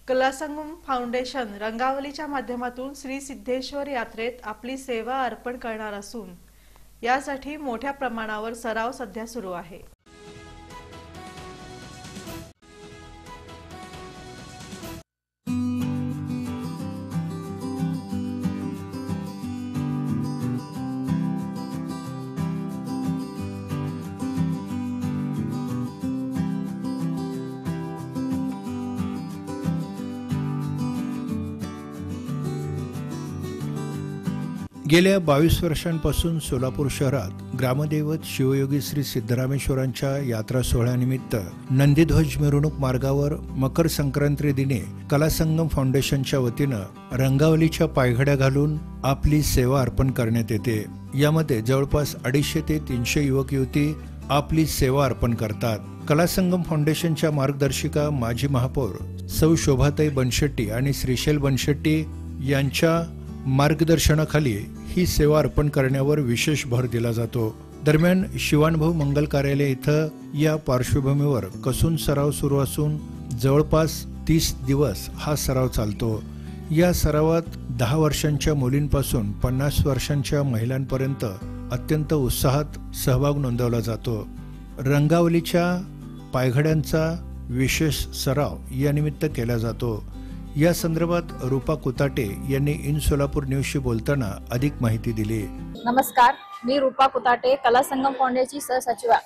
कलासंगम foundation रंगावलीच्या माध्यमातून श्री सिद्धेश्वर यात्रेत आपली सेवा अर्पण करणार असून यासाठी मोठ्या प्रमाणावर सराव सध्या सुरू आहे। गेल्या 22 वर्षांपासून सोलापूर शहरात ग्रामदैवत शिवयोगी श्री सिद्धरामेश्वरांच्या यात्रा सोहळ्यानिमित्त नंदीध्वज मिरवणूक मार्गावर मकर संक्रांती दिनी कलासंगम फाउंडेशनच्या वतीनं रंगावलीच्या पायघड्या घालून आपली सेवा अर्पण करण्यात येते। यामध्ये जवळपास 250 ते 300 युवक युवती आपली सेवा अर्पण करतात। कलासंगम फाउंडेशनच्या मार्गदर्शिका माजी महापौर सौ शोभाताई बनशेट्टी आणि श्रीशैल बनशेट्टी यांच्या मार्गदर्शनाखाली ही सेवा अर्पण करण्यावर विशेष भर दिला जातो। दरम्यान शिवानभाऊ मंगल कार्यालय इथं या पार्श्वभूमीवर कसून सराव सुरू असून जवळपास 30 दिवस हा सराव चालतो। या सरावात 10 वर्षांच्या मुलींपासून 50 वर्षांच्या महिलांपर्यंत अत्यंत उत्साहात सहभाग नोंदवला जातो। रंगावलीच्या पायघड्यांचा विशेष सराव या निमित्त केला जातो। या संदर्भात रूपा कुताटे यांनी इन सोलापूर न्यूजशी बोलताना अधिक माहिती दिली। नमस्कार, मी रूपा कुताटे, कलासंगम फाउंडेशनची सहसचिवा।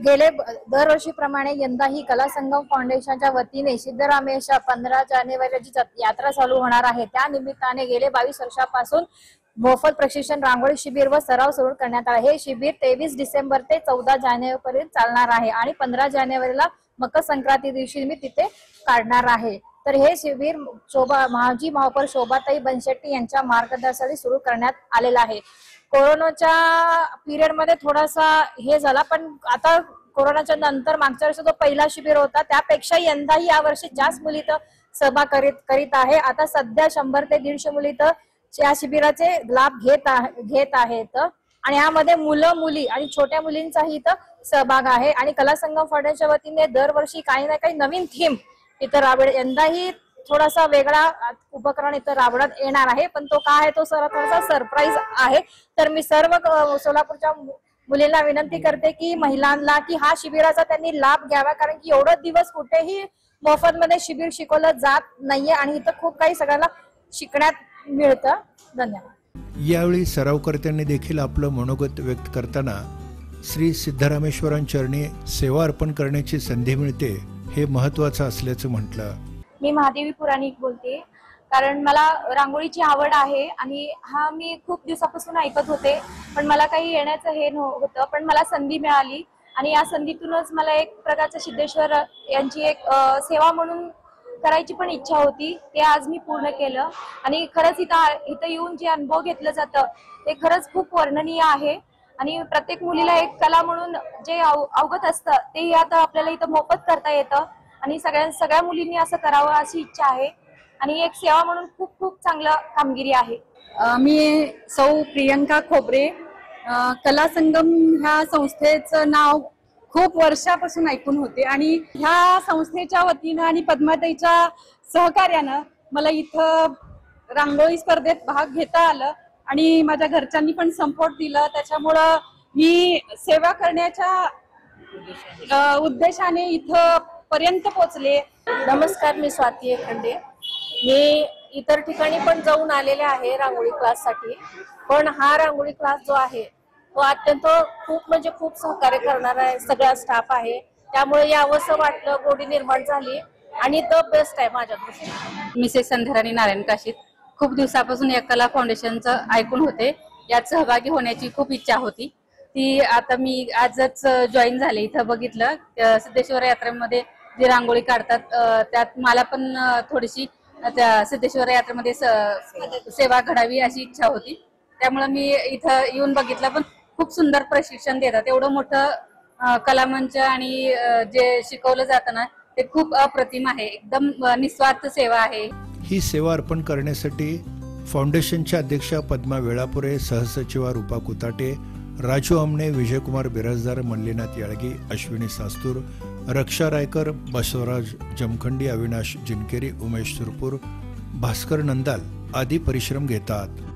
गेले दरवर्षीप्रमाणे यंदाही कलासंगम फाउंडेशनच्या वतीने सिद्धरामेश्वर 15 जानेवारीची यात्रा चालू होणार आहे। त्या निमित्ताने गेले 22 वर्षापासून मोफत प्रशिक्षण रांगोळी शिबिर व सराव सुरू करण्यात आला। हे शिबिर 23 डिसेंबर ते 14 जानेवारीपर्यंत चालणार आहे आणि 15 जानेवारीला मकर संक्रांती दिवशी मी तिथे काढणार आहे। तर हे शिबिर माजी महापौर शोभाताई बनशेट्टी यांच्या मार्गदर्शनाखाली सुरू करण्यात आलेला आहे। कोरोनाच्या पिरियड मध्ये थोडासा हे झाला, पण आता कोरोनाच्या नंतर मागच्या वर्षी जो पहिला शिबिर होता त्यापेक्षा यंदाही या वर्षी जास्त मुली तर सहभाग करीत आहे। आता सध्या 100 ते 150 मुली तर या शिबिराचे लाभ घेत आहेत आणि यामध्ये मुलं मुली आणि छोट्या मुलींचाही इथं सहभाग आहे। आणि कलासंगम फाउंडेशनच्या वतीने दरवर्षी काही ना काही नवीन थीम इथं यंदाही थोडासा वेगळा उपक्रम इथं राबवण्यात येणार आहे, पण तो काय आहे तो थोडासा सरप्राईज आहे। तर मी सर्व सोलापूरच्या मुलींना विनंती करते की महिलांना की हा शिबिराचा त्यांनी लाभ घ्यावा, कारण की एवढे दिवस कुठेही मोफत मध्ये शिबिर शिकवलं जात नाहीये आणि इथं खूप काही सगळ्यांना शिकण्यात मिळतं। धन्यवाद। यावेळी सरावकर्त्यांनी देखील आपलं मनोगत व्यक्त करताना श्री सिद्धरामेश्वरांचरणी सेवा अर्पण करण्याची संधी मिळते हे महत्त्वाचं असल्याचं म्हटलं। मी महादेवी पुराणिक बोलते, कारण मला रांगोळीची आवड आहे आणि हा मी खूप दिवसापासून ऐकत होते, पण मला काही येण्याचं हे नव्हतं, पण मला संधी मिळाली आणि या संधीतूनच मला एक प्रकारचं सिद्धेश्वर यांची एक सेवा म्हणून करायची पण इच्छा होती, ते आज मी पूर्ण केलं। आणि खरंच इथं येऊन जे अनुभव घेतलं जातं ते खरंच खूप वर्णनीय आहे आणि प्रत्येक मुलीला एक कला म्हणून जे अवगत असतं ते आता आपल्याला इथं मोफत करता येतं आणि सगळ्या मुलींनी असं करावं अशी इच्छा आहे आणि एक सेवा म्हणून खूप खूप चांगलं कामगिरी आहे। मी सौ प्रियंका खोबरे, कलासंगम ह्या संस्थेचं नाव खूप वर्षापासून ऐकून होते आणि ह्या संस्थेच्या वतीनं आणि पद्माताईच्या सहकार्यानं मला इथं रांगोळी स्पर्धेत भाग घेता आलं आणि माझ्या घरच्यांनी पण सपोर्ट दिला। त्याच्यामुळं मी सेवा करण्याच्या उद्देशाने इथं पर्यंत पोहोचले। नमस्कार, मी स्वाती खंडे। मी इतर ठिकाणी पण जाऊन आलेले आहे रांगोळी क्लाससाठी, पण हा रांगोळी क्लास जो आहे तो अत्यंत खूप सहकार्य करणारा सगळा स्टाफ आहे, त्यामुळे यावंसं वाटलं, गोडी निर्माण झाली आणि द बेस्ट आहे माझ्या दृष्टीने। मिसेस संध्याराणी नारायण काशीत खूप दिवसापासून या कला फाउंडेशनचं ऐकून होते, यात सहभागी होण्याची खूप इच्छा होती, ती आता मी आजच जॉईन झाले। इथं बघितलं सिद्धेश्वर यात्रेमध्ये जी रांगोळी काढतात त्यात मला पण थोडीशी त्या सिद्धेश्वर यात्रेमध्ये सेवा घडावी अशी इच्छा होती, त्यामुळे मी इथं येऊन बघितलं। पण खूप सुंदर प्रशिक्षण देतात, एवढं मोठं कलामंच आणि जे शिकवलं जातं ना ते खूप अप्रतिम आहे, एकदम निस्वार्थ सेवा आहे। ही सेवा अर्पण करण्यासाठी फाउंडेशनच्या अध्यक्षा पद्मा वेळापुरे, सहसचिवा रूपा कुताटे, राजू आमणे, विजयकुमार बिराजदार, मल्लीनाथ याळगी, अश्विनी सास्तूर, रक्षा रायकर, बसवराज जमखंडी, अविनाश जिनकेरी, उमेश सुरपूर, भास्कर नंदाल आदी परिश्रम घेतात.